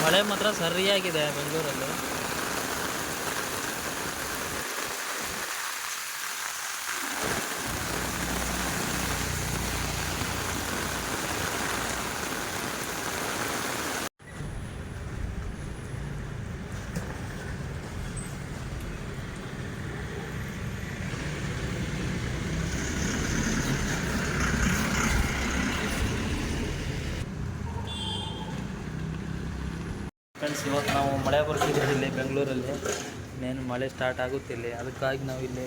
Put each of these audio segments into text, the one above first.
ಮಳೆ ಮಾತ್ರ ಸರಿಯಾಗಿದೆ ಬೆಂಗಳೂರಲ್ಲಿ. ಫ್ರೆಂಡ್ಸ್, ಇವತ್ತು ನಾವು ಮಳೆ ಬರ್ತಿದ್ದೀವಿ ಇಲ್ಲಿ ಬೆಂಗಳೂರಲ್ಲಿ. ಇನ್ನೇನು ಮಳೆ ಸ್ಟಾರ್ಟ್ ಆಗುತ್ತಿಲ್ಲ, ಅದಕ್ಕಾಗಿ ನಾವು ಇಲ್ಲಿ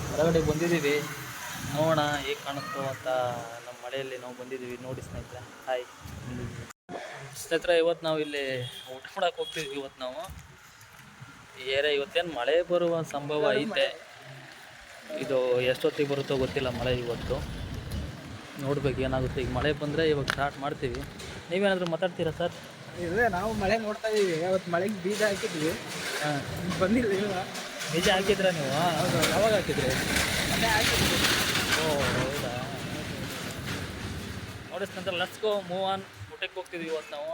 ಹೊರಗಡೆ ಬಂದಿದ್ದೀವಿ. ನೋಡೋಣ ಹೇಗೆ ಕಾಣುತ್ತೋ ಅಂತ. ನಮ್ಮ ಮಳೆಯಲ್ಲಿ ನಾವು ಬಂದಿದ್ದೀವಿ, ನೋಡಿ ಸ್ನೇಹಿತರೆ. ಹಾಯ್ ಸ್ನೇಹಿತರೆ, ಇವತ್ತು ನಾವು ಇಲ್ಲಿ ಊಟ ಮಾಡಕ್ಕೆ ಹೋಗ್ತಿದ್ವಿ. ಇವತ್ತು ನಾವು ಇವತ್ತೇನು ಮಳೆ ಬರುವ ಸಂಭವ ಐತೆ. ಇದು ಎಷ್ಟೊತ್ತಿಗೆ ಬರುತ್ತೋ ಗೊತ್ತಿಲ್ಲ ಮಳೆ. ಇವತ್ತು ನೋಡ್ಬೇಕು ಏನಾಗುತ್ತೆ. ಈಗ ಮಳೆ ಬಂದರೆ ಇವಾಗ ಸ್ಟಾರ್ಟ್ ಮಾಡ್ತೀವಿ. ನೀವೇನಾದರೂ ಮಾತಾಡ್ತೀರಾ ಸರ್? ಇದೆ, ನಾವು ಮಳೆ ನೋಡ್ತಾ ಇದೀವಿ. ಅವತ್ತು ಮಳೆಗೆ ಬೀಜ ಹಾಕಿದ್ವಿ. ಬಂದಿಲ್ಲ ಇಲ್ಲ. ಬೀಜ ಹಾಕಿದ್ರ ನೀವು? ಯಾವಾಗ ಹಾಕಿದ್ರಿ? ಮನೆ ಹಾಕಿದ್ವಿ. ಓ ಹೌದಾ. ನೋಡಿ ಸ್ನೇಹಿತರೆ, ಲೆಟ್ಸ್ ಗೋ ಮೂವ್ ಆನ್. ಊಟಕ್ಕೆ ಹೋಗ್ತಿದ್ವಿ ಇವತ್ತು ನಾವು.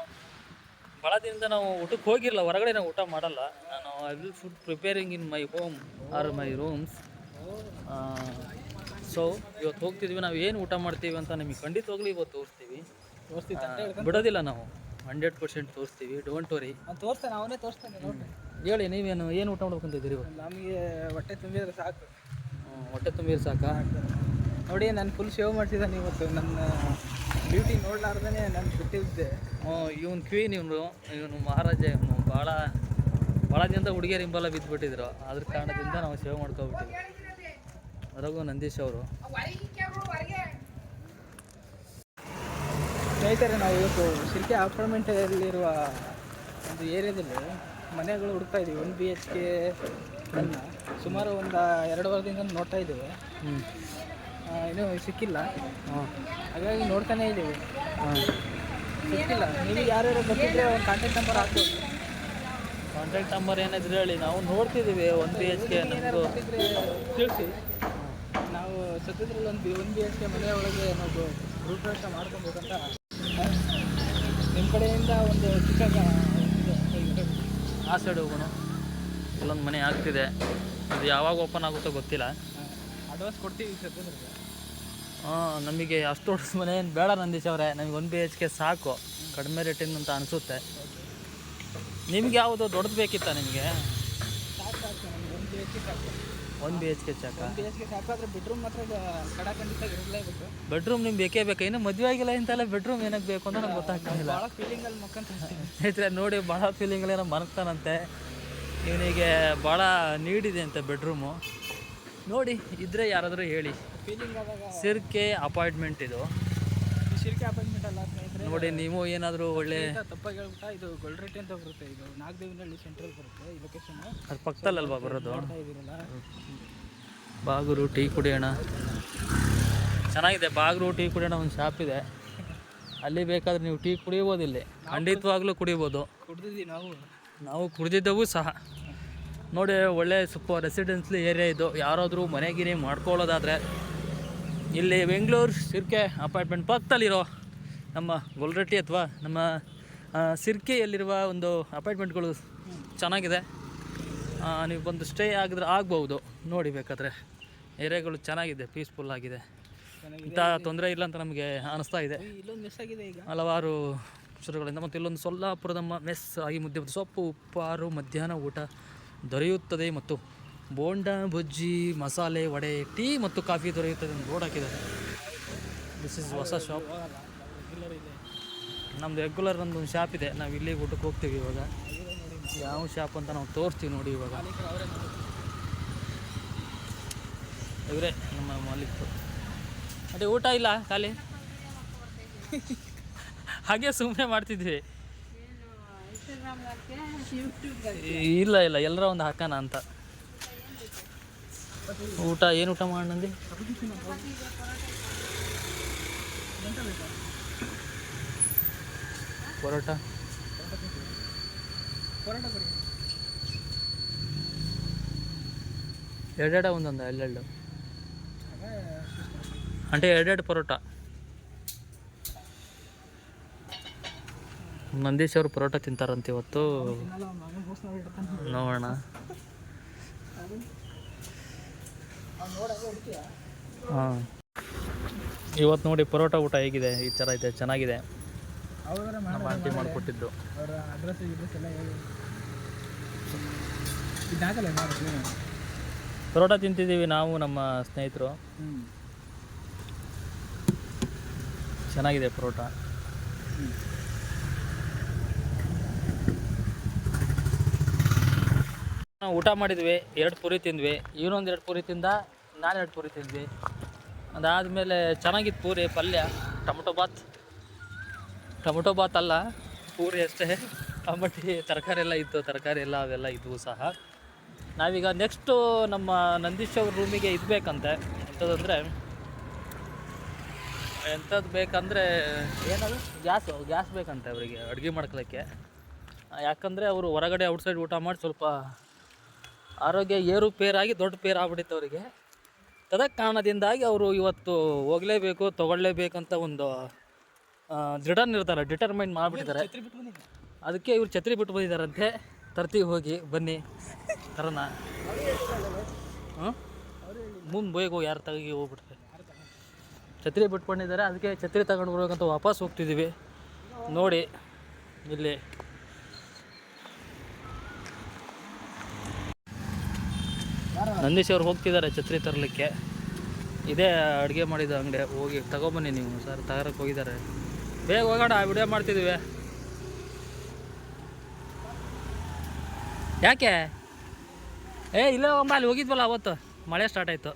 ಭಾಳ ದಿನದಿಂದ ನಾವು ಊಟಕ್ಕೆ ಹೋಗಿರಲ್ಲ, ಹೊರಗಡೆ ನಾವು ಊಟ ಮಾಡಲ್ಲ. ನಾನು I will food preparing in my home R my rooms. So ಇವತ್ತು ಹೋಗ್ತಿದ್ವಿ. ನಾವು ಏನು ಊಟ ಮಾಡ್ತೀವಿ ಅಂತ ನಿಮಗೆ ಖಂಡಿತವಾಗ್ಲೂ ಇವತ್ತು ತೋರಿಸ್ತೀವಿ. ಬಿಡೋದಿಲ್ಲ ನಾವು, 100% ತೋರಿಸ್ತೀವಿ. Don't worry. ತೋರಿಸ್ತಾನೆ, ಅವನೇ ತೋರಿಸ್ತಾನೆ. ನೋಡಿ ಹೇಳಿ, ನೀವೇನು ಏನು ಊಟ ಮಾಡ್ಬೇಕಂತಿದ್ದೀರಿ? ನಮಗೆ ಹೊಟ್ಟೆ ತುಂಬಿದ್ರೆ ಸಾಕು. ಹೊಟ್ಟೆ ತುಂಬಿದ್ರೆ ಸಾಕಾ? ನೋಡಿ, ನಾನು ಫುಲ್ ಶೇವ್ ಮಾಡ್ತಿದ್ದಾನೆ ಇವತ್ತು. ನನ್ನ ಬ್ಯೂಟಿ ನೋಡ್ಲಾರ್ದೇ ನಾನು ಬಿಟ್ಟಿದ್ದೆ. ಇವನು ಕ್ವೀನ್, ಇವನು ಮಹಾರಾಜ. ಇವನು ಭಾಳ ದಿನದ ಹುಡುಗಿಯರು ಹಿಂಬಲ್ಲ ಬಿದ್ದುಬಿಟ್ಟಿದ್ರು. ಅದ್ರ ಕಾರಣದಿಂದ ನಾವು ಶೇವ್ ಮಾಡ್ಕೊಬಿಟ್ಟಿದ್ವಿ. ರಘು ನಂದೀಶ್ ಅವರು. ಸ್ನೇಹಿತರೆ, ನಾವು ಇವತ್ತು ಶಿರ್ಕೆ ಅಪಾರ್ಟ್ಮೆಂಟಲ್ಲಿರುವ ಒಂದು ಏರಿಯಾದಲ್ಲಿ ಮನೆಗಳು ಹುಡುಕ್ತಾ ಇದ್ದೀವಿ. 1 BHK ಸುಮಾರು ಒಂದು 2 ವಾರದಿಂದ ನೋಡ್ತಾ ಇದ್ದೀವಿ. ಇನ್ನೂ ಸಿಕ್ಕಿಲ್ಲ. ಹಾಗಾಗಿ ನೋಡ್ತಾನೇ ಇದ್ದೀವಿ. ಸಿಕ್ಕಿಲ್ಲ. ನೀವು ಯಾರ್ಯಾರು ಗೊತ್ತಿದ್ರೆ ಒಂದು ಕಾಂಟ್ಯಾಕ್ಟ್ ನಂಬರ್ ಹಾಕ್ಬೋದು. ಕಾಂಟ್ಯಾಕ್ಟ್ ನಂಬರ್ ಏನಾದರೂ ಹೇಳಿ, ನಾವು ನೋಡ್ತಿದ್ದೀವಿ. 1 BHK ನಮಗೂ ತಿಳಿಸಿ. ನಾವು ಸದ್ಯದಲ್ಲಿ 1 BHK ಮನೆ ಒಳಗೆ ನಾವು ಗೃಹಪ್ರವೇಶ ಮಾಡ್ಕೊಬೇಕಂತ. ನಿಮ್ಮ ಕಡೆಯಿಂದ ಒಂದು ಚಿಕ್ಕ ಆ ಸೈಡ್ ಹೋಗೋಣ. ಇಲ್ಲೊಂದು ಮನೆ ಆಗ್ತಿದೆ, ಅದು ಯಾವಾಗ ಓಪನ್ ಆಗುತ್ತೋ ಗೊತ್ತಿಲ್ಲ. ಅಡ್ವಾನ್ಸ್ ಕೊಡ್ತೀವಿ ಸದ್ಯದಲ್ಲಿ. ನಮಗೆ ಅಷ್ಟು ದೊಡ್ಡ ಮನೆ ಏನು ಬೇಡ ನಂದೀಶ್ ಅವರೇ. ನಮಗೆ 1 BHK ಸಾಕು, ಕಡಿಮೆ ರೇಟಿಂದ ಅಂತ ಅನಿಸುತ್ತೆ. ನಿಮ್ಗೆ ಯಾವುದು ದೊಡ್ಡದು ಬೇಕಿತ್ತಾ? ನಿಮಗೆ ಸಾಕು. 1 BHK ಸಾಕು. 1 BHK ಸಾಕು. 1 BHK ಸಾಕು. ಆದರೆ ಬೆಡ್ರೂಮ್ ಮಾತ್ರ ಖಂಡಿತ ಇರಲೇಬೇಕು. ಬೆಡ್ರೂಮ್ ನಿಮ್ಗೆ ಬೇಕೇ ಬೇಕು. ಇನ್ನು ಮದುವೆ ಆಗಿಲ್ಲ ಇಂತೆಲ್ಲ ಬೆಡ್ರೂಮ್ ಏನಕ್ಕೆ ಬೇಕು ಅಂತ ನಮ್ಗೆ ಗೊತ್ತಾಗ್ತಿಲ್ಲ. ಭಾಳ ಫೀಲಿಂಗಲ್ಲಿ ಮಕ್ಕಂತ ಸ್ನೇಹಿತರೆ ನೋಡಿ, ಭಾಳ ಫೀಲಿಂಗಲ್ಲಿ ಏನೋ ಮನಗ್ತಾನಂತೆ. ಇವನಿಗೆ ಭಾಳ ನೀಡಿದೆ ಅಂತೆ ಬೆಡ್ರೂಮು. ನೋಡಿ ಇದ್ರೆ ಯಾರಾದರೂ ಹೇಳಿ. ಫೀಲಿಂಗ್ ಆದಾಗ ಸಿರ್ಕೆ ಅಪಾರ್ಟ್ಮೆಂಟ್ ಇದು. ಶಿರ್ಕೆ ಅಪಾರ್ಟ್ಮೆಂಟ್ ಅಲ್ಲ ಸ್ನೇಹಿತರೆ. ನೋಡಿ, ನೀವು ಏನಾದರೂ ಒಳ್ಳೆ ತಪ್ಪಾಗಿ ಹೇಳ್ಬಿಟ್ಟ. ಇದು ಗೊಲ್ರೆಟ್ಟಿ ಅಂತ ಬರುತ್ತೆ. ಇದು ನಾಗದೇವಿನಹಳ್ಳಿ ಸೆಂಟ್ರಲ್ ಬರುತ್ತೆ ಈ ಲೊಕೇಶನ್. ಅದು ಪಕ್ಕದಲ್ಲಲ್ವಾ ಬರೋದು? ನೋಡ್ತಾ ಇದ್ದೀರಲ್ಲ, ಬಾಗೂರು ಟೀ ಕುಡಿಯೋಣ. ಚೆನ್ನಾಗಿದೆ. ಬಾಗೂರು ಟೀ ಕುಡಿಯೋಣ ಒಂದು ಶಾಪ್ ಇದೆ. ಅಲ್ಲಿ ಬೇಕಾದ್ರೆ ನೀವು ಟೀ ಕುಡಿಬೋದು. ಇಲ್ಲಿ ಖಂಡಿತವಾಗ್ಲೂ ಕುಡಿಬೋದು. ಕುಡ್ದಿದ್ದೀವಿ ನಾವು ಕುಡಿದಿದ್ದೆವು ಸಹ. ನೋಡಿ, ಒಳ್ಳೆ ಸ್ವಲ್ಪ ರೆಸಿಡೆನ್ಷಿಯಲ್ ಏರಿಯಾ ಇದು. ಯಾರಾದರೂ ಮನೆಗಿರಿ ಮಾಡ್ಕೊಳ್ಳೋದಾದರೆ ಇಲ್ಲಿ ಬೆಂಗಳೂರು ಶಿರ್ಕೆ ಅಪಾರ್ಟ್ಮೆಂಟ್ ಪಕ್ಕದಲ್ಲಿರೋ ನಮ್ಮ ಗೊಲ್ರಟ್ಟಿ ಅಥವಾ ನಮ್ಮ ಶಿರ್ಕೆಯಲ್ಲಿರುವ ಒಂದು ಅಪಾರ್ಟ್ಮೆಂಟ್ಗಳು ಚೆನ್ನಾಗಿದೆ. ನೀವು ಬಂದು ಸ್ಟೇ ಆಗ್ಬೋದು. ನೋಡಿ ಬೇಕಾದರೆ ಏರಿಯಾಗಳು ಚೆನ್ನಾಗಿದೆ, ಪೀಸ್ಫುಲ್ ಆಗಿದೆ. ಇಂಥ ತೊಂದರೆ ಇಲ್ಲ ಅಂತ ನಮಗೆ ಅನಿಸ್ತಾ ಇದೆ. ಇಲ್ಲೊಂದು ಮಿಸ್ ಆಗಿದೆ ಈಗ ಹಲವಾರು ಶುರುಗಳಿಂದ. ಮತ್ತು ಇಲ್ಲೊಂದು ಸೊಲ್ಲಾಪುರದ ಮೆಸ್ ಆಗಿ ಮುದ್ದೆ ಸೊಪ್ಪು ಉಪ್ಪಾರು ಮಧ್ಯಾಹ್ನ ಊಟ ದೊರೆಯುತ್ತದೆ. ಮತ್ತು ಬೋಂಡ ಬಜ್ಜಿ ಮಸಾಲೆ ವಡೆ ಟೀ ಮತ್ತು ಕಾಫಿ ದೊರೆಯುತ್ತದೆ ಅಂತ ಬೋರ್ಡ್ ಹಾಕಿದ್ದಾರೆ. ದಿಸ್ ಇಸ್ ಹೊಸ ಶಾಪ್. ನಮ್ಮದು ರೆಗ್ಯುಲರ್ ಒಂದು ಶಾಪ್ ಇದೆ. ನಾವು ಇಲ್ಲಿ ಊಟಕ್ಕೆ ಹೋಗ್ತೀವಿ. ಇವಾಗ ಯಾವ ಶಾಪ್ ಅಂತ ನಾವು ತೋರಿಸ್ತೀವಿ ನೋಡಿ. ಇವಾಗ ಇವರೇ ನಮ್ಮ ಮಾಲೀಕರು. ಅದೇ ಊಟ ಇಲ್ಲ, ಖಾಲಿ ಹಾಗೆ ಸುಮ್ಮನೆ ಮಾಡ್ತಿದ್ವಿ. ಇಲ್ಲ ಎಲ್ಲರ ಒಂದು ಹಾಕೋಣ ಅಂತ. ಊಟ ಏನು ಊಟ ಮಾಡೋಣಂದು? ಪರೋಟ ಎರಡೆರಡು ಒಂದೊಂದು ಎರಡೆರಡು అంటే ಎರಡೆರಡು ಪರೋಟ. ನಂದೀಶ್ ಅವರು ಪರೋಟ ತಿಂತಾರಂತೆ ಇವತ್ತು. ನೋಡೋಣ. ಹಾಂ, ಇವತ್ತು ನೋಡಿ ಪರೋಟ ಊಟ ಹೇಗಿದೆ, ಈ ಥರ ಇದೆ, ಚೆನ್ನಾಗಿದೆ. ನಮ್ಮ ಆಂಟಿ ಮಾಡಿಕೊಟ್ಟಿದ್ದು. ಪರೋಟ ತಿಂತಿದ್ದೀವಿ ನಾವು, ನಮ್ಮ ಸ್ನೇಹಿತರು. ಚೆನ್ನಾಗಿದೆ ಪರೋಟ. ನಾವು ಊಟ ಮಾಡಿದ್ವಿ, 2 ಪೂರಿ ತಿಂದ್ವಿ. ಇವನೊಂದು 2 ಪೂರಿ ತಿಂದ, ನಾನು 2 ಪೂರಿ ತಿಂದ್ವಿ. ಅದಾದಮೇಲೆ ಚೆನ್ನಾಗಿತ್ತು ಪೂರಿ, ಪಲ್ಯ, ಟೊಮೊಟೊ ಬಾತ್ ಅಲ್ಲ, ಪೂರಿ ಅಷ್ಟೇ. ಟೊಮಟಿ ತರಕಾರಿ ಎಲ್ಲ ಇತ್ತು, ತರಕಾರಿ ಎಲ್ಲ ಅವೆಲ್ಲ ಇದ್ವು ಸಹ. ನಾವೀಗ ನೆಕ್ಸ್ಟು ನಮ್ಮ ನಂದೀಶ್ ಅವ್ರ ರೂಮಿಗೆ ಇದು ಬೇಕಂತೆ. ಎಂಥದ್ದು ಬೇಕಂದರೆ ಏನದು, ಗ್ಯಾಸ್ ಬೇಕಂತೆ ಅವರಿಗೆ ಅಡುಗೆ ಮಾಡ್ಕೊಳ್ಳೋಕ್ಕೆ. ಯಾಕಂದರೆ ಅವರು ಹೊರಗಡೆ ಔಟ್ಸೈಡ್ ಊಟ ಮಾಡಿ ಸ್ವಲ್ಪ ಆರೋಗ್ಯ ಏರುಪೇರಾಗಿ ದೊಡ್ಡ ಪೇರು ಆಗ್ಬಿಟ್ಟಿತ್ತು ಅವರಿಗೆ. ಅದಕ್ಕೆ ಕಾರಣದಿಂದಾಗಿ ಅವರು ಇವತ್ತು ಹೋಗಲೇಬೇಕು, ತೊಗೊಳ್ಳೇಬೇಕಂತ ಒಂದು ದೃಢ ನಿರ್ಧಾರ, ಡಿಟರ್ಮೈನ್ ಮಾಡಿಬಿಟ್ಟಿದ್ದಾರೆ. ಅದಕ್ಕೆ ಇವ್ರು ಛತ್ರಿ ಬಿಟ್ಟು ಬಂದಿದ್ದಾರಂತೆ. ತರ್ತೀವಿ, ಹೋಗಿ ಬನ್ನಿ ತರೋಣ. ಹಾಂ, ಮುಂದೆ ಬೇಗ ಯಾರು ತೆಗಿ ಹೋಗ್ಬಿಟ್ರೆ ಛತ್ರಿ ಬಿಟ್ಕೊಂಡಿದ್ದಾರೆ. ಅದಕ್ಕೆ ಛತ್ರಿ ತಗೊಂಡು ಬರ್ಬೇಕಂತ ವಾಪಸ್ ಹೋಗ್ತಿದ್ದೀವಿ. ನೋಡಿ ಇಲ್ಲಿ ನಂದೀಶ್ ಅವ್ರು ಹೋಗ್ತಿದ್ದಾರೆ ಛತ್ರಿ ತರಲಿಕ್ಕೆ. ಇದೇ ಅಡುಗೆ ಮಾಡಿದ ಅಂಗಡಿ, ಹೋಗಿ ತಗೊಬನ್ನಿ ನೀವು ಸರ್. ತಗೋರಕ್ಕೆ ಹೋಗಿದ್ದಾರೆ. ಬೇಗ ಹೋಗೋಣ, ವಿಡಿಯೋ ಮಾಡ್ತಿದ್ದೀವಿ. ಯಾಕೆ ಇಲ್ಲೇ ಹೋಗಮ್ಮ, ಅಲ್ಲಿ ಹೋಗಿದ್ವಲ್ಲ ಅವತ್ತು, ಮಳೆ ಸ್ಟಾರ್ಟ್ ಆಯಿತು.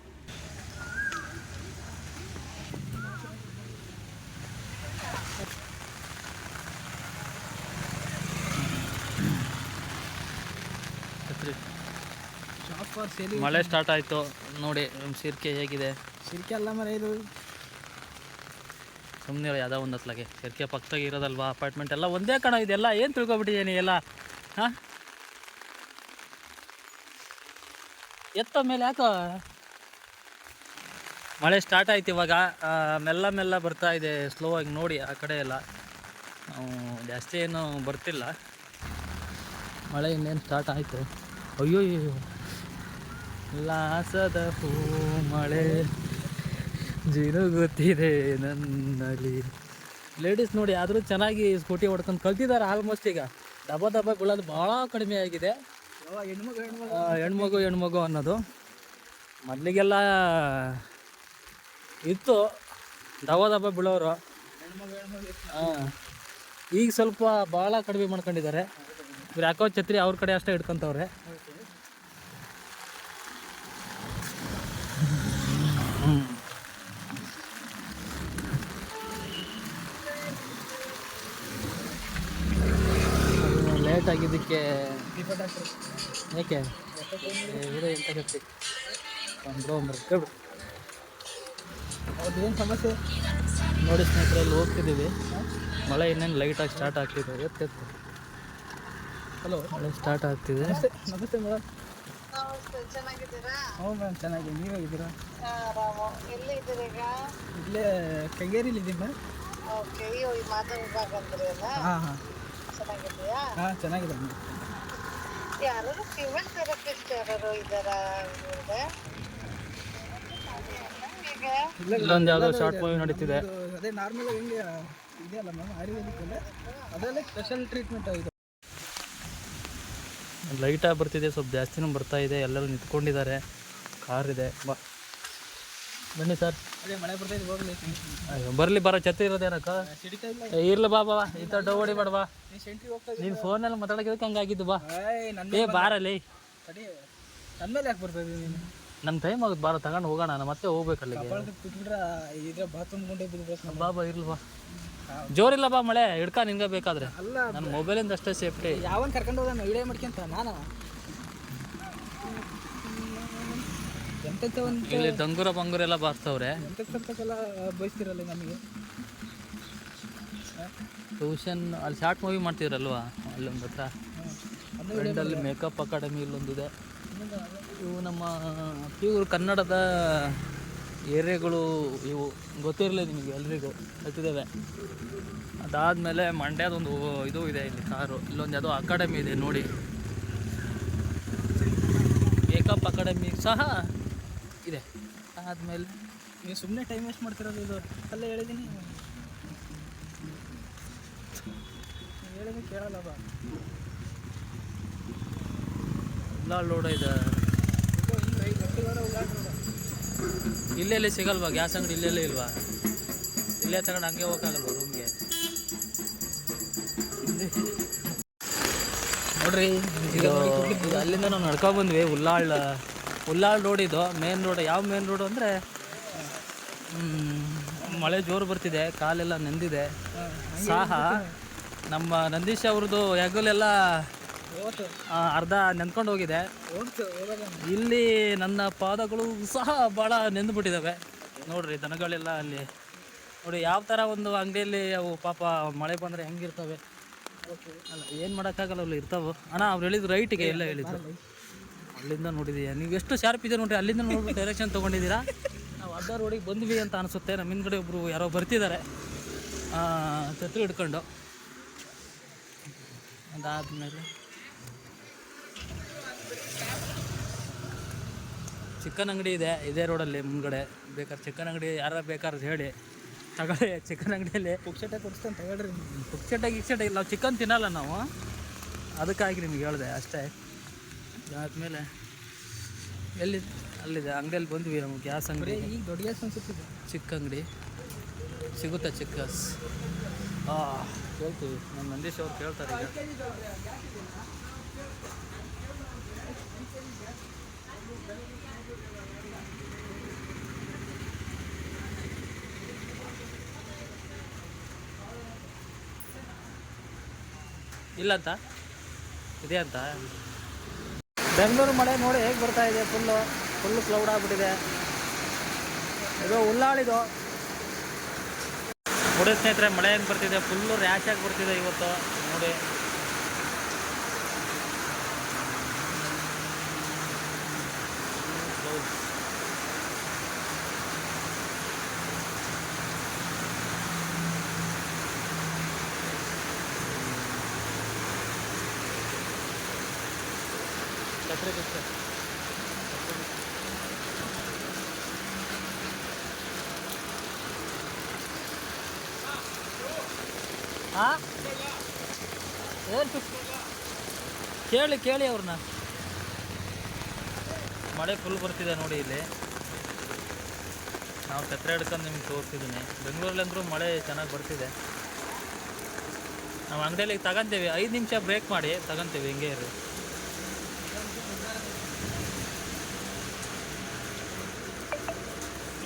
ಮಳೆ ಸ್ಟಾರ್ಟ್ ಆಯಿತು ನೋಡಿ. ಸಿರ್ಕೆ ಹೇಗಿದೆ, ಸಿರ್ಕೆ ಅಲ್ಲ ಮರ ಇದು. ಸುಮ್ಮನೆ ಯಾವುದೋ ಒಂದು ಹತ್ಲಾಗೆ ಸಿರ್ಕೆ ಪಕ್ಕದಾಗಿ ಇರೋದಲ್ವಾ, ಅಪಾರ್ಟ್ಮೆಂಟ್ ಎಲ್ಲ ಒಂದೇ ಕಣ. ಇದೆಲ್ಲ ಏನು ತಿಳ್ಕೊಬಿಟ್ಟಿದ್ದೀನಿ ಎಲ್ಲ. ಹಾಂ, ಎತ್ತ ಮೇಲೆ ಯಾಕೋ ಮಳೆ ಸ್ಟಾರ್ಟ್ ಆಯ್ತು ಇವಾಗ. ಮೆಲ್ಲ ಬರ್ತಾ ಇದೆ, ಸ್ಲೋ ಆಗಿ ನೋಡಿ. ಆ ಕಡೆ ಎಲ್ಲ ಜಾಸ್ತಿ ಏನು ಬರ್ತಿಲ್ಲ ಮಳೆ. ಇನ್ನೇನು ಸ್ಟಾರ್ಟ್ ಆಯಿತು. ಅಯ್ಯೋ, ಲಾಸದ ಹೂ ಮಳೆ ಜಿನುಗುತ್ತಿದೆ ನನ್ನಲ್ಲಿ. ಲೇಡೀಸ್ ನೋಡಿ, ಆದರೂ ಚೆನ್ನಾಗಿ ಸ್ಕೂಟಿ ಹೊಡ್ಕೊಂಡು ಕಲ್ತಿದ್ದಾರೆ ಆಲ್ಮೋಸ್ಟ್. ಈಗ ದಬ ಬೀಳೋದು ಭಾಳ ಕಡಿಮೆ ಆಗಿದೆ. ಹೆಣ್ಮಗು ಅನ್ನೋದು ಮೊದಲಿಗೆಲ್ಲ ಇತ್ತು, ದಬ ಬೀಳೋರು. ಹಾಂ, ಈಗ ಸ್ವಲ್ಪ ಭಾಳ ಕಡಿಮೆ ಮಾಡ್ಕೊಂಡಿದ್ದಾರೆ. ಇವ್ರು ಯಾಕೋ ಛತ್ರಿ ಅವ್ರ ಕಡೆ ಅಷ್ಟೇ ಹಿಡ್ಕೊಂತವ್ರೆ. ಲೇಟ್ ಆಗಿದ್ದಕ್ಕೆ ಯಾಕೆ ಇದು ಎಂತ ಗಟ್ಟಿ ಏನು ಸಮಸ್ಯೆ ನೋಡಿ ಸ್ನೇಹಿತರಲ್ಲಿ ಹೋಗ್ತಿದ್ದೀವಿ. ಮಳೆ ಇನ್ನೇನು ಲೈಟಾಗಿ ಸ್ಟಾರ್ಟ್ ಆಗ್ತಿದೆ. ಎತ್ತು ಹಲೋ, ಮಳೆ ಸ್ಟಾರ್ಟ್ ಆಗ್ತಿದೆ. ನಮಸ್ತೆ ಮೇಡಮ್. ಹ್ಞೂ ಮೇಡಮ್, ಚೆನ್ನಾಗಿ. ನೀವು ಹೇಗಿದ್ದೀರಾ? ಇಲ್ಲೇ ಕೆಂಗೇರಿಲಿ ಇದ್ದೀನಿ ಮೇಡಮ್. ಹಾಂ ಹಾಂ ಹಾಂ, ಚೆನ್ನಾಗಿದೆ ಮೇಡಮ್. ಇಲ್ಲೊಂದು ಯಾವುದೋ ಶಾರ್ಟ್ ಮೂವಿ ನಡೀತಿದೆ. ಅದೇ ನಾರ್ಮಲ್ ಹೆಂಗೆ ಇದೆಯಲ್ಲ ಮ್ಯಾಮ್, ಆಯುರ್ವೇದಿಕ್ ಅಲ್ಲೇ ಅದರಲ್ಲೇ ಸ್ಪೆಷಲ್ ಟ್ರೀಟ್ಮೆಂಟ್ ಇದು. ಲೈಟಾಗಿ ಬರ್ತಿದೆ, ಸ್ವಲ್ಪ ಜಾಸ್ತಿನೂ ಬರ್ತಾ ಇದೆ. ಎಲ್ಲರೂ ನಿಂತ್ಕೊಂಡಿದ್ದಾರೆ, ಕಾರ್ ಇದೆ. ಬನ್ನಿ ಸರ್. ಅದೇ ಮಳೆ ಬರ್ತಾ ಇದೆ, ಹೋಗ್ಲಿ. ಬರಲಿ, ಬರೋ ಛತ್ರಿ ಇರೋದೇನಕ್ಕ ಸಿಡಿತಾ ಇಲ್ಲ. ಇರ್ಲಿ ಬಾ ಈ ಥರ ಡೌಡಿ ಬೇಡ ಬಾ. ನೀನು ಫೋನಲ್ಲಿ ಮಾತಾಡೋದಕ್ಕೆ ಹಂಗಾಗಿದ್ದು ಬಾ. ಬಾರಲ್ಲಿ ಸರಿ, ನನ್ನ ಮೇಲೆ ಯಾಕೆ ಬರ್ತಾ ಇದ್ದೀನಿ ನೀನು? ನನ್ನ ಟೈಮ್ ಆಗುತ್ತೆ, ಬಾರ ತಗೊಂಡು ಹೋಗೋಣ. ನಾನು ಮತ್ತೆ ಹೋಗ್ಬೇಕು ಅಲ್ಲಿಗೆ. ಬಿಟ್ಬಿಟ್ರೆ ಇದ್ರೆ ಬಾತ್ರೂಮ್ ಗುಂಡೆ ಬಿದ್ದು ಬಾ ಇರ್ಲಿ ಬಾ. ಜೋರಿಲ್ಲ ಬಾ ಮಳೆ, ಹಿಡ್ಕ ನಿನ್ಗೆ ಬೇಕಾದ್ರೆ. ಅಲ್ಲ, ನನ್ನ ಮೊಬೈಲಿಂದ ಅಷ್ಟೇ ಸೇಫ್ಟಿ. ಯಾವನ್ ಕರ್ಕೊಂಡು ಹೋಗೋಣ ವಿಡಿಯೋ ಮಾಡ್ಕೊಂತ ನಾನು ಇಲ್ಲಿ ದಂಗುರ ಬಂಗುರ ಎಲ್ಲ ಬಾರಿಸ್ತವ್ರೆ. ಎಂತೆಲ್ಲ ಬಯಸ್ತಿರಲ್ಲ ನಮಗೆ. ಟ್ಯೂಷನ್ ಅಲ್ಲಿ ಶಾರ್ಟ್ ಮೂವಿ ಮಾಡ್ತಿದ್ರಲ್ವಾ, ಅಲ್ಲೊಂದು ಹತ್ರ ಫ್ರೆಂಡಲ್ಲಿ ಮೇಕಪ್ ಅಕಾಡೆಮಿ ಇಲ್ಲೊಂದಿದೆ. ಇವು ನಮ್ಮ ಪ್ಯೂರ್ ಕನ್ನಡದ ಏರಿಯಾಗಳು ಇವು ಗೊತ್ತಿರಲಿಲ್ಲ ನಿಮಗೆ ಎಲ್ರಿಗೂ ಗೊತ್ತಿದ್ದಾವೆ. ಅದಾದಮೇಲೆ ಮಂಡ್ಯದೊಂದು ಇದು ಇದೆ ಇಲ್ಲಿ ಕಾರು, ಇಲ್ಲೊಂದು ಯಾವುದೋ ಅಕಾಡೆಮಿ ಇದೆ ನೋಡಿ, ಮೇಕಪ್ ಅಕಾಡೆಮಿ ಸಹ ಇದೆ. ಆದಮೇಲೆ ನೀವು ಸುಮ್ಮನೆ ಟೈಮ್ ವೇಸ್ಟ್ ಮಾಡ್ತಿರೋದು, ಇದು ಅಲ್ಲೇ ಹೇಳಿದ್ದೀನಿ, ಹೇಳಿದ್ರೆ ಕೇಳಲ್ಲ ಬಾ. ಉಳ್ಳಾಳ್ ರೋಡ್ ಇದೆ, ಇಲ್ಲೆಲ್ಲಿ ಸಿಗಲ್ವಾ ಗ್ಯಾಸ್ ಅಂಗಡಿ? ಇಲ್ಲೆಲ್ಲೇ ಇಲ್ವಾ? ಇಲ್ಲೇ ತಗೊಂಡು ಹಂಗೆ ಹೋಗಕ್ಕಾಗಲ್ವ ರೂಮ್ಗೆ? ನೋಡ್ರಿ ಈಗ ಅಲ್ಲಿಂದ ನಾವು ನಡ್ಕೊಂಡು ಬಂದ್ವಿ. ಉಳ್ಳಾಳ್ ರೋಡ್ ಇದು ಮೇನ್ ರೋಡ್. ಯಾವ ಮೇನ್ ರೋಡು ಅಂದರೆ ಮಳೆ ಜೋರು ಬರ್ತಿದೆ, ಕಾಲೆಲ್ಲ ನೆಂದಿದೆ. ಸಾಹ ನಮ್ಮ ನಂದೀಶ್ ಅವ್ರದ್ದು ಹೆಗಲೆಲ್ಲ ಅರ್ಧ ನೆಂದ್ಕೊಂಡು ಹೋಗಿದೆ. ಇಲ್ಲಿ ನನ್ನ ಪಾದಗಳು ಸಹ ಭಾಳ ನೆಂದುಬಿಟ್ಟಿದ್ದಾವೆ. ನೋಡ್ರಿ ದನಗಳೆಲ್ಲ ಅಲ್ಲಿ ನೋಡಿ ಯಾವ ಥರ ಒಂದು ಅಂಗಡಿಯಲ್ಲಿ ಅವು ಪಾಪ ಮಳೆ ಬಂದರೆ ಹೆಂಗಿರ್ತವೆ. ಅಲ್ಲ ಏನು ಮಾಡೋಕ್ಕಾಗಲ್ಲ, ಅಲ್ಲಿ ಇರ್ತಾವೆ. ಅಣ್ಣ ಅವ್ರು ಹೇಳಿದ್ರು ರೈಟಿಗೆ ಎಲ್ಲ ಹೇಳಿದ್ರು. ಅಲ್ಲಿಂದ ನೋಡಿದ್ದೀಯಾ ನೀವು ಎಷ್ಟು ಶಾರ್ಪ್ ಇದೆ ನೋಡ್ರಿ. ಅಲ್ಲಿಂದ ನೋಡ್ಬಿಟ್ಟು ಡೈರೆಕ್ಷನ್ ತೊಗೊಂಡಿದ್ದೀರಾ. ನಾವು ಅಡ್ಡ ರೋಡಿಗೆ ಬಂದ್ವಿ ಅಂತ ಅನಿಸುತ್ತೆ. ನಮ್ಮ ಹಿಂದ್ಗಡೆ ಒಬ್ಬರು ಯಾರೋ ಬರ್ತಿದ್ದಾರೆ ಛತ್ರಿ ಹಿಡ್ಕೊಂಡು. ಅದಾದಮೇಲೆ ಚಿಕನ್ ಅಂಗಡಿ ಇದೆ ಇದೇ ರೋಡಲ್ಲಿ ಮುಂದ್ಗಡೆ. ಬೇಕಾದ್ರೆ ಚಿಕನ್ ಅಂಗಡಿ ಯಾರು ಬೇಕಾದ್ರೆ ಹೇಳಿ ತಗೊಳ್ಳಿ. ಚಿಕನ್ ಅಂಗಡಿಯಲ್ಲಿ ಪುಕ್ಸಟ್ಟೆ ಕೊಡಿಸ್ತಾನೆ ತಗೊಳ್ರಿ. ಗಿಕ್ಸೆಟೆ ಇಲ್ಲ, ನಾವು ಚಿಕನ್ ತಿನ್ನಲ್ಲ ನಾವು, ಅದಕ್ಕಾಗಿ ನಿಮ್ಗೆ ಹೇಳಿದೆ ಅಷ್ಟೇ. ಅದಾದಮೇಲೆ ಎಲ್ಲಿ ಅಲ್ಲಿದೆ ಅಂಗಡಿಯಲ್ಲಿ ಬಂದ್ವಿ. ನಮ್ಗೆ ಗ್ಯಾಸ್ ಅಂಗಡಿ, ಈಗ ದೊಡ್ಡ ಗ್ಯಾಸ್ ಅನ್ಸುತ್ತಿದೆ. ಚಿಕ್ಕ ಅಂಗಡಿ ಸಿಗುತ್ತೆ, ಚಿಕ್ಕ ಗ್ಯಾಸ್. ಕೇಳ್ತೀವಿ, ನಮ್ಮ ನಂದೀಶ್ ಅವ್ರು ಕೇಳ್ತಾರೆ ಈಗ. ಇಲ್ಲಂತ ಇದೆ ಅಂತ. ಬೆಂಗಳೂರು ಮಳೆ ನೋಡಿ ಹೇಗೆ ಬರ್ತಾ ಇದೆ, ಫುಲ್ಲು ಕ್ಲೌಡ್ ಆಗಿಬಿಟ್ಟಿದೆ. ಇದು ಉಳ್ಳಾಳಿದು ನೋಡಿ ಸ್ನೇಹಿತರೆ, ಮಳೆ ಹೆಂಗೆ ಬರ್ತಿದೆ, ಫುಲ್ಲು ರ್ಯಾಶ್ ಆಗಿ ಬರ್ತಿದೆ ಇವತ್ತು ನೋಡಿ. ಛತ್ರಿ ಬಿಚ್ಚ ಹಾಂ ಏನು ಕೇಳಿ ಅವ್ರನ್ನ. ಮಳೆ ಫುಲ್ ಬರ್ತಿದೆ ನೋಡಿ ಇಲ್ಲಿ. ನಾವು ಛತ್ರಿ ಹಿಡ್ಕೊಂಡು ನಿಮ್ಗೆ ತೋರಿಸಿದ್ದೀನಿ. ಬೆಂಗಳೂರಲ್ಲಂದ್ರೂ ಮಳೆ ಚೆನ್ನಾಗಿ ಬರ್ತಿದೆ. ನಾವು ಅಂಗಡಿಯಲ್ಲಿ ತಗೊಂತೀವಿ, 5 ನಿಮಿಷ ಬ್ರೇಕ್ ಮಾಡಿ ತಗೊಂತೀವಿ, ಹಿಂಗೆ ಇರಿ.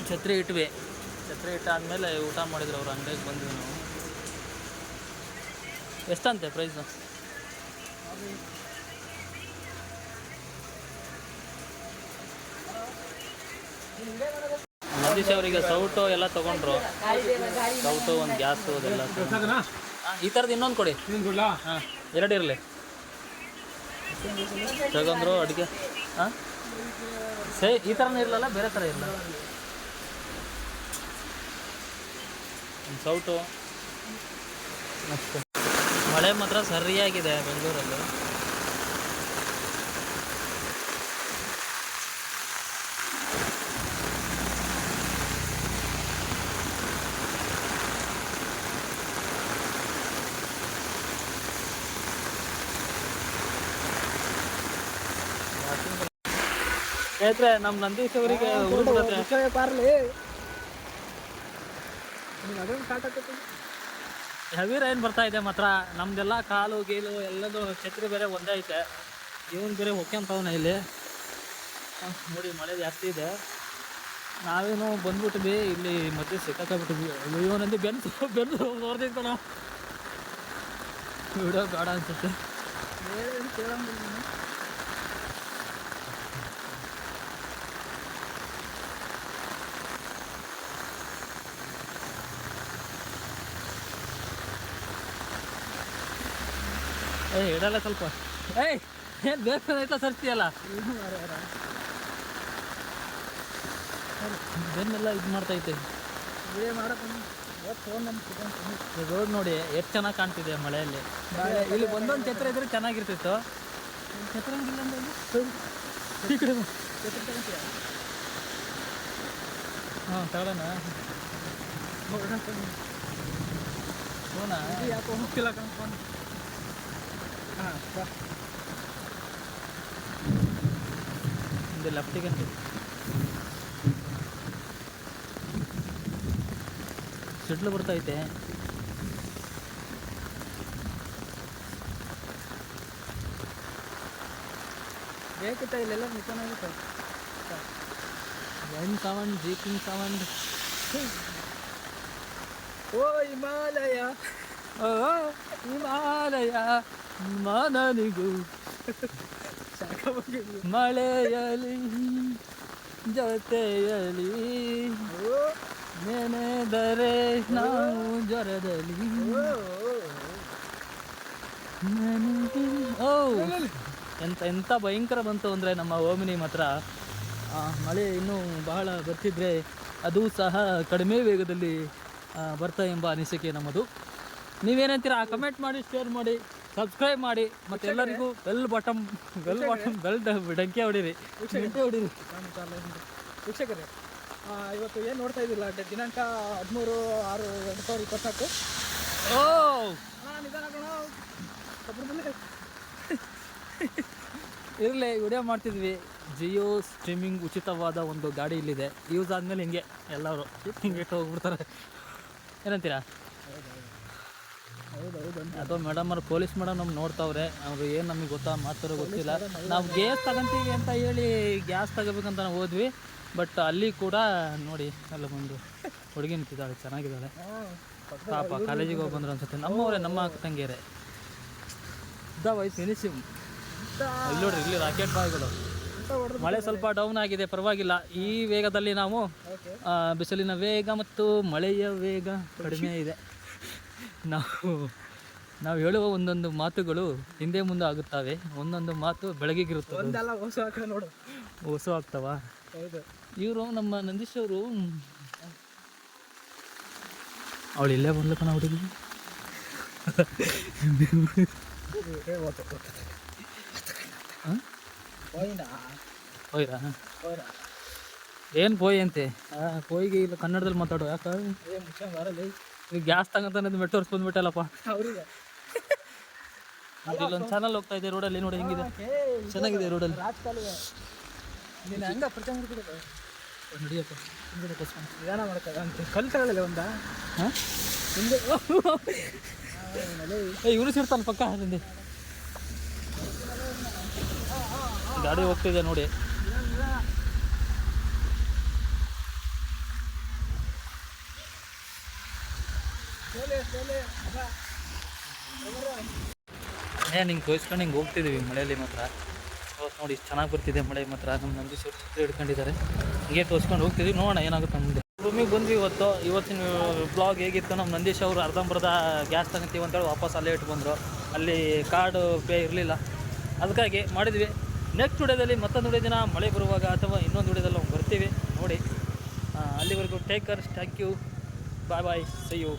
ಛತ್ರಿ ಇಟ್ವಿ. ಛತ್ರಿ ಇಟ್ಟಾದ್ಮೇಲೆ ಊಟ ಮಾಡಿದ್ರು ಅವ್ರು. ಅಂಗಡಿಗೆ ಬಂದ್ವಿ ನಾವು. ಎಷ್ಟಂತೆ ಪ್ರೈಸು? ನಂದೀಶ್ ಅವರಿಗೆ ಸೌಟು ಎಲ್ಲ ತೊಗೊಂಡ್ರು. ಸೌಟು, ಒಂದು ಗ್ಯಾಸು, ಅದೆಲ್ಲ ಈ ಥರದ್ದು ಇನ್ನೊಂದು ಕೊಡಿ. ಹಾಂ, 2 ಇರಲಿ ತಗೊಂಡ್ರು. ಅಡುಗೆ ಹಾಂ ಈ ಥರನೇ ಇರಲ್ಲ, ಬೇರೆ ಥರ ಇರಲ್ಲ. ಒಂದು ಸೌಟು ಅಷ್ಟೇ. ಮಳೆ ಮಾತ್ರ ಸರಿಯಾಗಿದೆ ಬೆಂಗಳೂರಲ್ಲಿ. ಸ್ನೇಹಿತರೆ, ನಮ್ಮ ನಂದೀಶ್ ಅವರಿಗೆ ಪಾರ್ಲಿ ಹೆವಿ ರೈನ್ ಬರ್ತಾ ಇದೆ ಮಾತ್ರ. ನಮ್ದೆಲ್ಲ ಕಾಲು ಗೀಲು ಎಲ್ಲದು ಛತ್ರಿ ಬೇರೆ ಒಂದೇ ಐತೆ. ಇವನು ಬೇರೆ ಹೊಕ್ಕೊಂತವನ ಇಲ್ಲಿ ನೋಡಿ. ಮಳೆ ಜಾಸ್ತಿ ಇದೆ. ನಾವೇನು ಬಂದ್ಬಿಟ್ವಿ ಇಲ್ಲಿ ಮಧ್ಯೆ ಸಿಕ್ಕಾಕೊಂಡ್ಬಿಟ್ವಿ. ಇವನಂದು ಬೆನ್ನು ನೋಡ್ದಿತ್ತು ನಾವು. ವಿಡಿಯೋ ಬೇಡ ಅನ್ಸುತ್ತೆ. ಇಡಲ್ಲ ಸ್ವಲ್ಪ. ಏನು ಬೇಕಾಯ್ತಾ ಸರ್ತಿಯಲ್ಲ, ಬೆನ್ನೆಲ್ಲ ಇದು ಮಾಡ್ತೈತೆ. ವಿಡಿಯೋ ಮಾಡಕ್ಕೆ ರೋಡ್ ನೋಡಿ ಎಷ್ಟು ಚೆನ್ನಾಗಿ ಕಾಣ್ತಿದೆ ಮಳೆಯಲ್ಲಿ. ಇಲ್ಲಿ ಒಂದೊಂದು ಛತ್ರ ಇದ್ರೆ ಚೆನ್ನಾಗಿರ್ತಿತ್ತು. ಛತ್ರ ಇಲ್ಲ ಹಾಂ ತಗೊಳ್ಳೋಣ. ಯಾಕೋ ಹೋಗ್ತಿಲ್ಲ ಕನ್ಕೊಂಡು. ಹಾಂ ಒಂದು ಲೆಫ್ಟಿಗೆ ಸಿಡ್ಲು ಬರ್ತೈತೆ. ಬೇಕಿತ್ತ ಇಲ್ಲೆಲ್ಲ ನಿಧಾನಾಗಿತ್ತು. Whine sound, cheeping sound. ಓ ಹಿಮಾಲಯ, ಓ ಹಿಮಾಲಯ ಮನನಿಗೂ ಮಳೆಯಲಿ ಜೊತೆಯಲಿ ನೆನೆದರೆ ನಾವು ಜ್ವರದಲ್ಲಿ. ಓ ಎಂಥ ಭಯಂಕರ ಬಂತು ಅಂದರೆ ನಮ್ಮ ಓಮಿನಿ ಮಾತ್ರ. ಮಳೆ ಇನ್ನೂ ಬಹಳ ಬರ್ತಿದ್ರೆ ಅದು ಸಹ ಕಡಿಮೆ ವೇಗದಲ್ಲಿ ಬರ್ತಾ ಎಂಬ ಅನಿಸಿಕೆ ನಮ್ಮದು. ನೀವೇನಂತೀರಾ ಕಮೆಂಟ್ ಮಾಡಿ, ಶೇರ್ ಮಾಡಿ, ಸಬ್ಸ್ಕ್ರೈಬ್ ಮಾಡಿ, ಮತ್ತು ಎಲ್ಲರಿಗೂ ಬೆಲ್ ಬಟನ್ ಡಂಕೆ ಹೊಡೀರಿ, ಗಂಟೆ ಹೊಡೀರಿ. ವೀಕ್ಷಕರೇ, ಇವತ್ತು ಏನು ನೋಡ್ತಾ ಇದ್ದಿಲ್ಲ, ದಿನಾಂಕ 13/6/2024. ಓ ನಿಧಾನ ಕಣ, ಇರಲಿ ವಿಡಿಯೋ ಮಾಡ್ತಿದ್ವಿ. ಜಿಯೋ ಸ್ಟ್ರೀಮಿಂಗ್ ಉಚಿತವಾದ ಒಂದು ಗಾಡಿ ಇಲ್ಲಿದೆ. ಯೂಸ್ ಆದಮೇಲೆ ಹಿಂಗೆ ಎಲ್ಲರೂ ಹಿಂಗೆ ಹೋಗ್ಬಿಡ್ತಾರೆ. ಏನಂತೀರಾ? ಅದು ಮೇಡಮ್ ಅವ್ರು ಪೊಲೀಸ್ ಮೇಡಮ್ ನಮ್ಗೆ ನೋಡ್ತಾವ್ರೆ. ಅವರು ಏನು ನಮಗೆ ಮಾಡ್ತಾರೋ ಗೊತ್ತಿಲ್ಲ. ನಾವು ಗ್ಯಾಸ್ ತಗೊಂತೀವಿ ಅಂತ ಹೇಳಿ ಗ್ಯಾಸ್ ತಗೋಬೇಕಂತ ನಾವು ಹೋದ್ವಿ. ಬಟ್ ಅಲ್ಲಿ ಕೂಡ ನೋಡಿ ಅಲ್ಲ ಒಂದು ಹುಡುಗಿ ನಿಂತಿದ್ದಾಳೆ, ಚೆನ್ನಾಗಿದ್ದಾಳೆ ಪಾಪ. ಕಾಲೇಜಿಗೆ ಹೋಗಿ ಬಂದ್ರು ಅನ್ಸುತ್ತೆ. ನಮ್ಮವರೇ, ನಮ್ಮ ತಂಗಿಯರೇ. ವಯಸ್ಸು ಫಿನಿಶಿಂಗ್ ಇಲ್ಲಿ ನೋಡ್ರಿ, ಇಲ್ಲಿ ರಾಕೆಟ್ ಬಾಯ್ಗಳು. ಮಳೆ ಸ್ವಲ್ಪ ಡೌನ್ ಆಗಿದೆ, ಪರವಾಗಿಲ್ಲ. ಈ ವೇಗದಲ್ಲಿ ನಾವು ಬಿಸಿಲಿನ ವೇಗ ಮತ್ತು ಮಳೆಯ ವೇಗ ಕಡಿಮೆ ಇದೆ. ನಾವು ಹೇಳುವ ಒಂದೊಂದು ಮಾತುಗಳು ಹಿಂದೆ ಮುಂದೆ ಆಗುತ್ತವೆ. ಒಂದೊಂದು ಮಾತು ಬೆಳಗಿಗಿರುತ್ತದೆ, ಹೊಸ ಆಗ್ತಾವ. ಇವರು ನಮ್ಮ ನಂದೀಶ್ ಅವರು, ಅವಳು ಇಲ್ಲೇ ಬಂದ್ಲಕ್ಕ ನಾವು ಹುಡುಗಿ. ಹೋಯ್ರಾ? ಏನು ಪೋಯ್ ಅಂತೆ? ಪೋಯಿಗೆ ಇಲ್ಲ ಕನ್ನಡದಲ್ಲಿ ಮಾತಾಡೋ. ಯಾಕೆ ಈಗ ಗ್ಯಾಸ್ ತಗೊಂತಾನೆ ಮೆಟ್ಟೋರ್ಸ್ ಬಂದ್ಬಿಟ್ಟಲ್ಲಪ್ಪ. ಇಲ್ಲೊಂದು ಚಾನಲ್ ಹೋಗ್ತಾ ಇದೆ ರೋಡಲ್ಲಿ, ನೋಡಿ ಹೆಂಗಿದೆ, ಚೆನ್ನಾಗಿದೆ ರೋಡಲ್ಲಿ. ನಡಿಯಪ್ಪ ನಿಧಾನ ಮಾಡ್ತಾರೆ ಅಂತ ಕಲ್ ತಗೊಳ್ಳಿಲ್ಲ ಒಂದ. ಹಾಂ ಇವನು ಸಿಡ್ತಾನೆ ಪಕ್ಕ ಹಿಂದೆ. ಗಾಡಿ ಹೋಗ್ತಿದೆ ನೋಡಿ. ಹಿಂಗೆ ತೋರಿಸ್ಕೊಂಡು ಹಿಂಗೆ ಹೋಗ್ತಿದ್ದೀವಿ ಮಳೆಯಲ್ಲಿ ಮಾತ್ರ. ಇವತ್ತು ನೋಡಿ ಇಷ್ಟು ಚೆನ್ನಾಗಿ ಬರ್ತಿದೆ ಮಳೆ ಮಾತ್ರ. ನಮ್ಮ ನಂದೀಶ್ ಅವರು ಚಿತ್ರ ಹಿಡ್ಕೊಂಡಿದ್ದಾರೆ. ಹಿಂಗೆ ತೋರಿಸ್ಕೊಂಡು ಹೋಗ್ತಿದ್ವಿ, ನೋಡೋಣ ಏನಾಗುತ್ತೆ ಮುಂದೆ. ರೂಮಿಗೆ ಬಂದ್ವಿ ಇವತ್ತಿನ ಬ್ಲಾಗ್ ಹೇಗಿತ್ತು. ನಮ್ಮ ನಂದೀಶ್ ಅವರು ಅರ್ಧಂಬರ್ಧ ಗ್ಯಾಸ್ ತಗೊಂತೀವಿ ಅಂತೇಳಿ ವಾಪಸ್ ಅಲ್ಲೇ ಇಟ್ಟು ಬಂದರು. ಅಲ್ಲಿ ಕಾರ್ಡು ಪೇ ಇರಲಿಲ್ಲ, ಅದಕ್ಕಾಗಿ ಮಾಡಿದ್ವಿ. ನೆಕ್ಸ್ಟ್ ವಿಡಿಯೋದಲ್ಲಿ ಮತ್ತೊಂದು ವಿಡಿಯೋದಿನ ಮಳೆ ಬರುವಾಗ ಅಥವಾ ಇನ್ನೊಂದು ವಿಡಿಯೋದಲ್ಲಿ ನಾವು ಬರ್ತೀವಿ ನೋಡಿ. ಅಲ್ಲಿವರೆಗೂ take care, thank you, bye bye, see you.